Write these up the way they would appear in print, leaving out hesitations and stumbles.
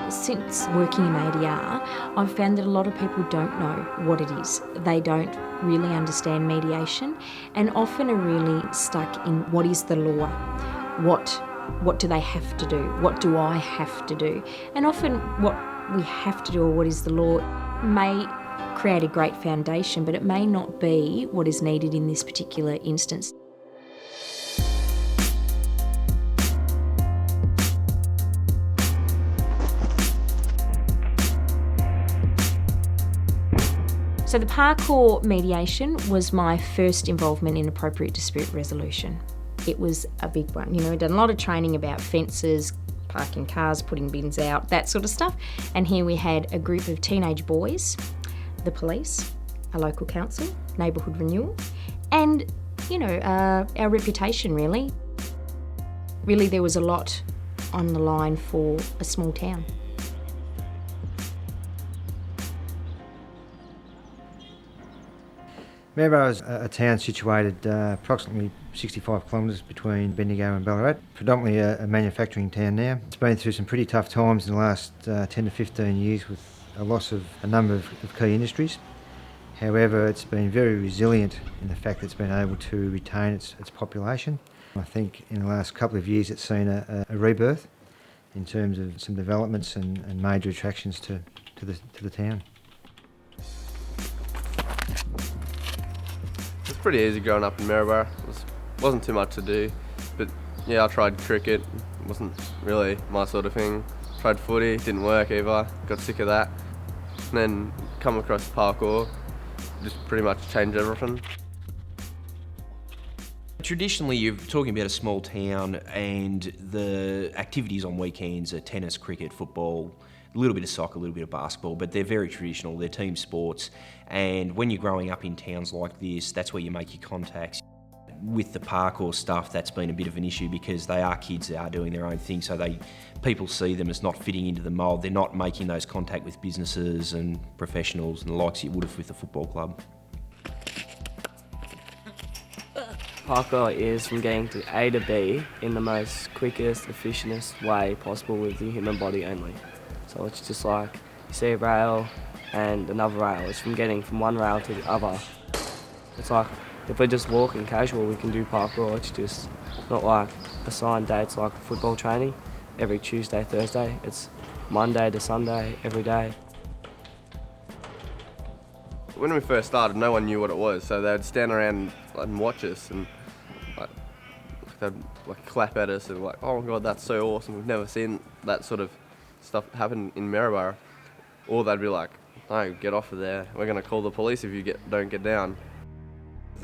Since working in ADR, I've found that a lot of people don't know what it is. They don't really understand mediation and often are really stuck in what is the law, what do they have to do, what do I have to do. And often what we have to do or what is the law may create a great foundation, but it may not be what is needed in this particular instance. So the parkour mediation was my first involvement in appropriate dispute resolution. It was a big one. I'd done a lot of training about fences, parking cars, putting bins out, that sort of stuff. And here we had a group of teenage boys, the police, a local council, neighbourhood renewal, and, our reputation really. Really, there was a lot on the line for a small town. Maryborough is a town situated approximately 65 kilometres between Bendigo and Ballarat, predominantly a manufacturing town now. It's been through some pretty tough times in the last 10 to 15 years with a loss of a number of key industries. However, it's been very resilient in the fact that it's been able to retain its population. I think in the last couple of years it's seen a rebirth in terms of some developments and major attractions to the town. It's pretty easy growing up in Maryborough. Wasn't too much to do, but yeah, I tried cricket. It wasn't really my sort of thing. Tried footy, didn't work either. Got sick of that. And then come across parkour, just pretty much changed everything. Traditionally, you're talking about a small town and the activities on weekends are tennis, cricket, football, a little bit of soccer, a little bit of basketball, but they're very traditional, they're team sports. And when you're growing up in towns like this, that's where you make your contacts. With the parkour stuff, that's been a bit of an issue because they are kids, they are doing their own thing, so people see them as not fitting into the mould. They're not making those contact with businesses and professionals and the likes you would have with a football club. Parkour is from getting to A to B in the most quickest, efficientest way possible with the human body only. So it's just like you see a rail and another rail. It's from getting from one rail to the other. It's like if we're just walking casual, we can do parkour. It's just not like assigned dates like football training every Tuesday, Thursday. It's Monday to Sunday every day. When we first started, no one knew what it was, so they'd stand around and watch us and they'd clap at us and oh my god, that's so awesome. We've never seen that sort of stuff happen in Maryborough. Or they'd be like, no, get off of there. We're going to call the police if you don't get down.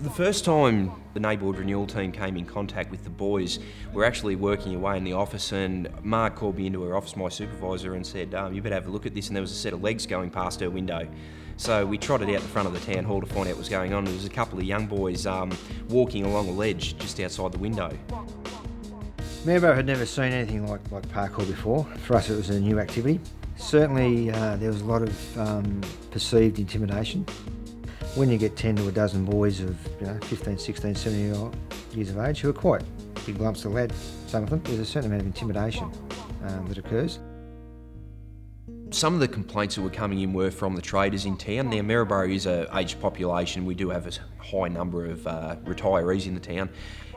The first time the neighbourhood renewal team came in contact with the boys, we were actually working away in the office and Marg called me into her office, my supervisor, and said, you better have a look at this. And there was a set of legs going past her window. So we trotted out the front of the town hall to find out what was going on. There was a couple of young boys walking along a ledge just outside the window. Maryborough had never seen anything like parkour before. For us it was a new activity. Certainly there was a lot of perceived intimidation. When you get 10 to a dozen boys of 15, 16, 17 years of age who are quite big lumps of lead, some of them, there's a certain amount of intimidation that occurs. Some of the complaints that were coming in were from the traders in town. Now, Maryborough is an aged population. We do have a high number of retirees in the town.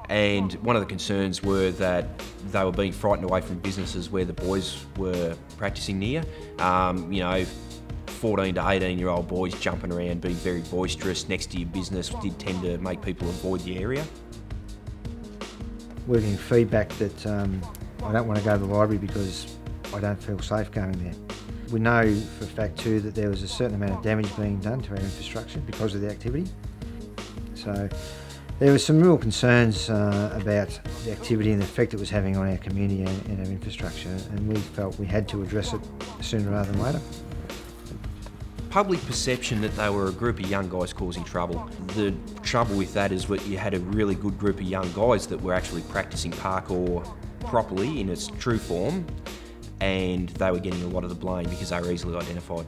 And one of the concerns were that they were being frightened away from businesses where the boys were practicing near. 14 to 18-year-old boys jumping around, being very boisterous next to your business did tend to make people avoid the area. We're getting feedback that I don't want to go to the library because I don't feel safe going there. We know for a fact too that there was a certain amount of damage being done to our infrastructure because of the activity. So there were some real concerns about the activity and the effect it was having on our community and our infrastructure, and we felt we had to address it sooner rather than later. Public perception that they were a group of young guys causing trouble. The trouble with that is that you had a really good group of young guys that were actually practicing parkour properly in its true form, and they were getting a lot of the blame because they were easily identified.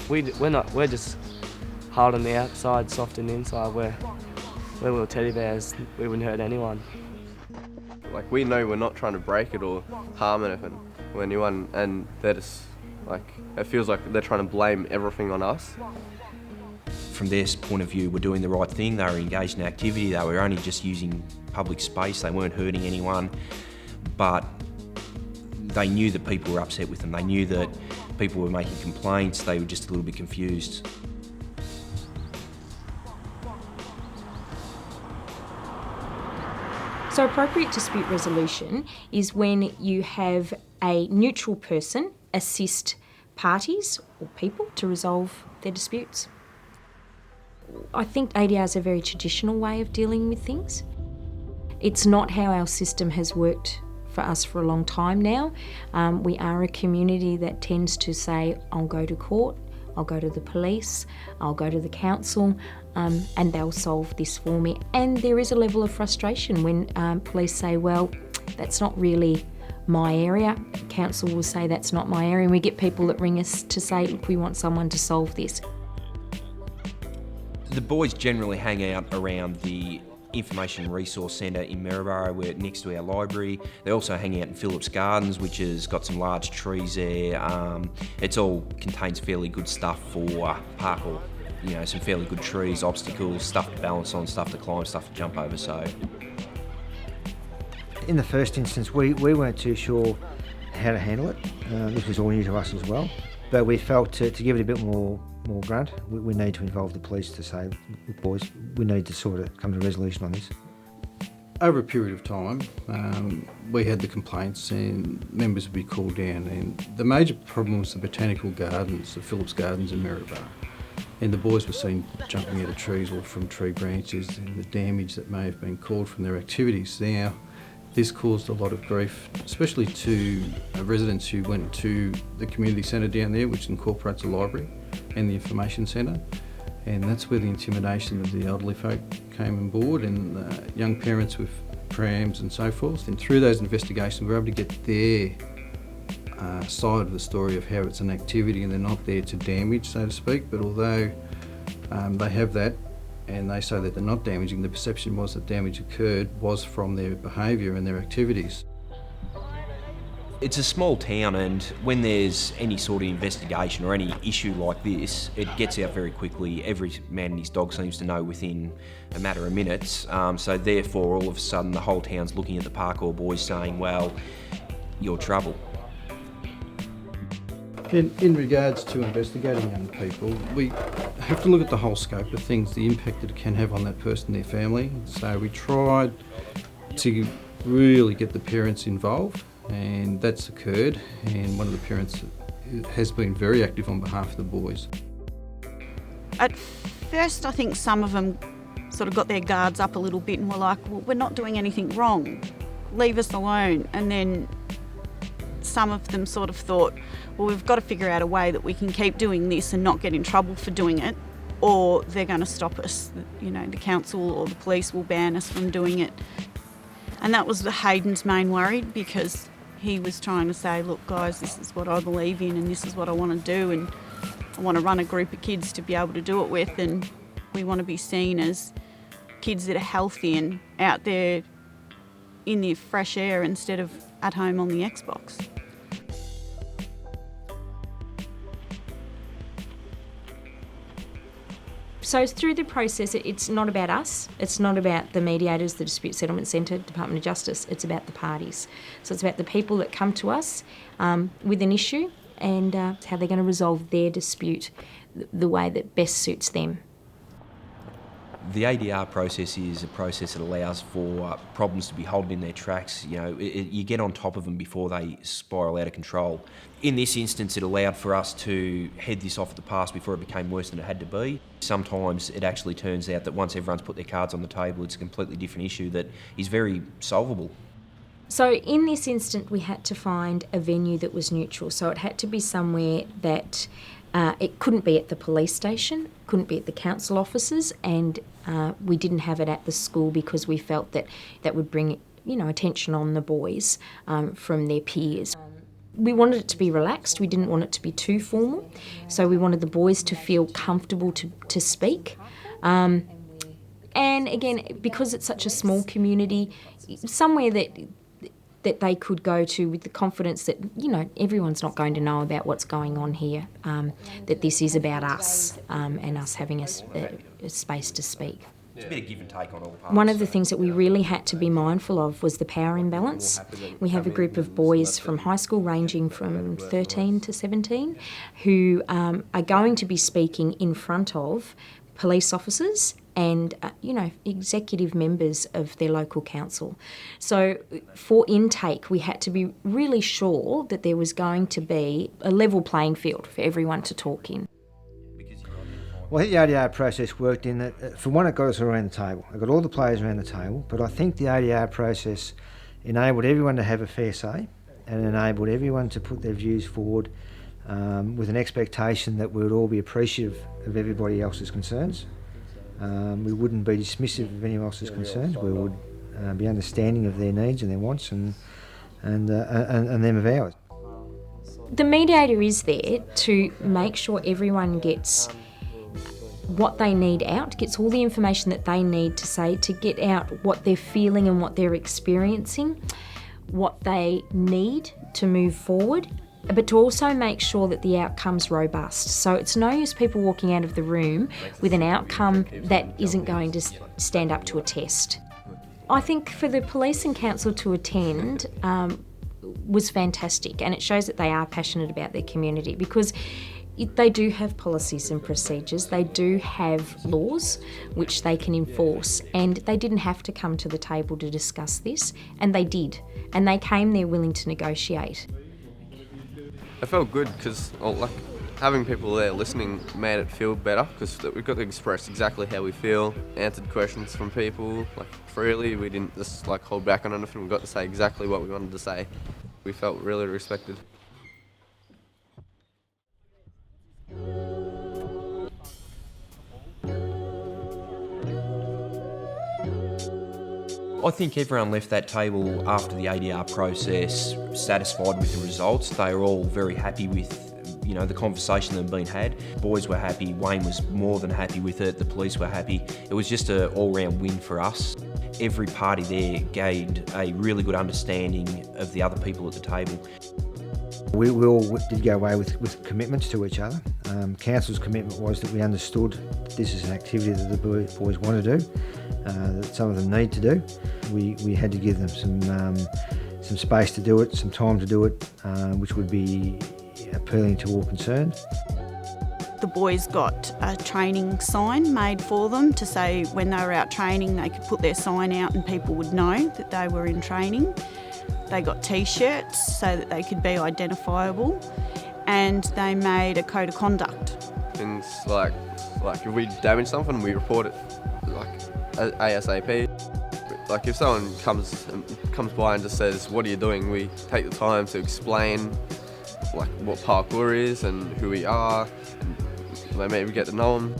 We're just hard on the outside, soft on the inside. We're little teddy bears. We wouldn't hurt anyone. like we know we're not trying to break it or harm anything or anyone, and they're just like, it feels like they're trying to blame everything on us. From their point of view, we're doing the right thing. They were engaged in activity. They were only just using public space. They weren't hurting anyone, but they knew that people were upset with them. They knew that people were making complaints. They were just a little bit confused. So appropriate dispute resolution is when you have a neutral person assist parties or people to resolve their disputes. I think ADR is a very traditional way of dealing with things. It's not how our system has worked for us for a long time now. We are a community that tends to say, I'll go to court, I'll go to the police, I'll go to the council, and they'll solve this for me. And there is a level of frustration when police say, well, that's not really my area. Council will say that's not my area, and we get people that ring us to say, look, we want someone to solve this. The boys generally hang out around the Information Resource Centre in Maryborough. We're next to our library. They also hang out in Phillips Gardens, which has got some large trees there. It's all contains fairly good stuff for parkour. You know, some fairly good trees, obstacles, stuff to balance on, stuff to climb, stuff to jump over. So, in the first instance, we weren't too sure how to handle it. This was all new to us as well. But we felt to give it a bit more grunt, we need to involve the police to say, look, boys, we need to sort of come to a resolution on this. Over a period of time, we had the complaints and members would be called down, and the major problem was the botanical gardens, the Phillips Gardens in Maryborough. And the boys were seen jumping out of trees or from tree branches, and the damage that may have been caused from their activities. Now, this caused a lot of grief, especially to residents who went to the community centre down there, which incorporates a library and the information centre. And that's where the intimidation of the elderly folk came on board, and young parents with prams and so forth. And through those investigations, we were able to get their side of the story of how it's an activity and they're not there to damage, so to speak. But although they have that, and they say that they're not damaging, the perception was that damage occurred was from their behaviour and their activities. it's a small town, and when there's any sort of investigation or any issue like this, it gets out very quickly. Every man and his dog seems to know within a matter of minutes. So therefore, all of a sudden, the whole town's looking at the parkour boys saying, well, you're trouble. In regards to investigating young people, we have to look at the whole scope of things, the impact that it can have on that person and their family. So we tried to really get the parents involved, and that's occurred, and one of the parents has been very active on behalf of the boys. At first, I think some of them sort of got their guards up a little bit and were like, well, we're not doing anything wrong, leave us alone. And then some of them sort of thought, well, we've got to figure out a way that we can keep doing this and not get in trouble for doing it, or they're going to stop us. You know, the council or the police will ban us from doing it. And that was Hayden's main worry, because he was trying to say, look guys, this is what I believe in and this is what I want to do, and I want to run a group of kids to be able to do it with, and we want to be seen as kids that are healthy and out there in the fresh air instead of at home on the Xbox. So through the process, it's not about us. It's not about the mediators, the Dispute Settlement Centre, Department of Justice. It's about the parties. So it's about the people that come to us with an issue and how they're going to resolve their dispute the way that best suits them. The ADR process is a process that allows for problems to be halted in their tracks. You know, you get on top of them before they spiral out of control. In this instance, it allowed for us to head this off at the pass before it became worse than it had to be. Sometimes it actually turns out that once everyone's put their cards on the table, it's a completely different issue that is very solvable. So in this instance, we had to find a venue that was neutral. So it had to be somewhere that it couldn't be at the police station, couldn't be at the council offices, and we didn't have it at the school because we felt that that would bring, attention on the boys from their peers. We wanted it to be relaxed. We didn't want it to be too formal. So we wanted the boys to feel comfortable to speak. And And again, because it's such a small community, somewhere that they could go to with the confidence that, you know, everyone's not going to know about what's going on here, that this is about us and us having a space to speak. It's a bit of give and take on all parts. One of the things that we really had to be mindful of was the power imbalance. We have a group of boys from high school ranging from 13 to 17 who are going to be speaking in front of police officers and, executive members of their local council. So for intake, we had to be really sure that there was going to be a level playing field for everyone to talk in. Well, I think the ADR process worked in that, for one, it got us around the table. It got all the players around the table, but I think the ADR process enabled everyone to have a fair say and enabled everyone to put their views forward with an expectation that we would all be appreciative of everybody else's concerns. We wouldn't be dismissive of anyone else's concerns. We would be understanding of their needs and their wants and them of ours. The mediator is there to make sure everyone gets what they need out, gets all the information that they need to get out what they're feeling and what they're experiencing, what they need to move forward, but to also make sure that the outcome's robust. So it's no use people walking out of the room with an outcome that isn't going to stand up to a test. I think for the police and council to attend was fantastic, and it shows that they are passionate about their community, because they do have policies and procedures, they do have laws which they can enforce, and they didn't have to come to the table to discuss this, and they did, and they came there willing to negotiate. I felt good because having people there listening made it feel better, because we got to express exactly how we feel, answered questions from people freely. We didn't just hold back on anything. We got to say exactly what we wanted to say. We felt really respected. I think everyone left that table after the ADR process satisfied with the results. They were all very happy with the conversation that had been had. Boys were happy, Wayne was more than happy with it, the police were happy. It was just an all-round win for us. Every party there gained a really good understanding of the other people at the table. We all did go away with commitments to each other. Council's commitment was that we understood that this is an activity that the boys want to do, that some of them need to do. We had to give them some space to do it, some time to do it, which would be appealing to all concerned. The boys got a training sign made for them to say when they were out training they could put their sign out and people would know that they were in training. They got t-shirts so that they could be identifiable, and they made a code of conduct. Things like if we damage something, we report it ASAP. If someone comes by and just says, "What are you doing?" we take the time to explain what parkour is and who we are, and maybe get to know them.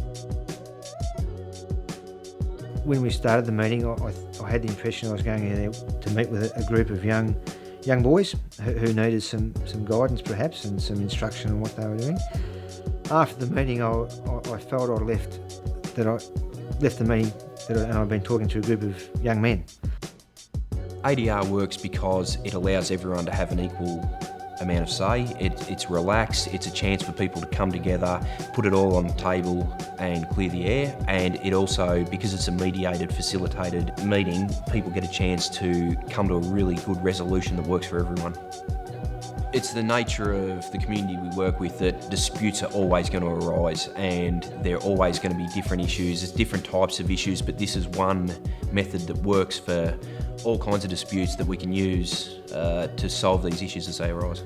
When we started the meeting, I had the impression I was going in there to meet with a group of young boys who needed some guidance perhaps and some instruction on what they were doing. After the meeting, I felt I left the meeting and I'd been talking to a group of young men. ADR works because it allows everyone to have an equal amount of say. It's relaxed, it's a chance for people to come together, put it all on the table and clear the air, and it also, because it's a mediated, facilitated meeting, people get a chance to come to a really good resolution that works for everyone. It's the nature of the community we work with that disputes are always going to arise, and there are always going to be different issues. There's different types of issues, but this is one method that works for all kinds of disputes that we can use to solve these issues as they arise.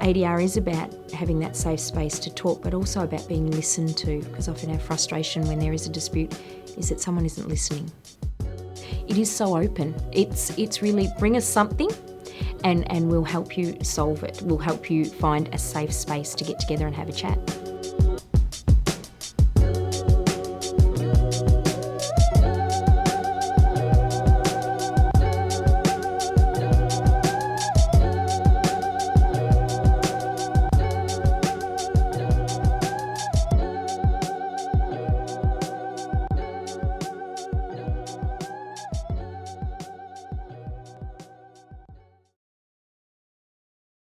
ADR is about having that safe space to talk, but also about being listened to, because often our frustration when there is a dispute is that someone isn't listening. It is so open. It's really bring us something and we'll help you solve it. We'll help you find a safe space to get together and have a chat.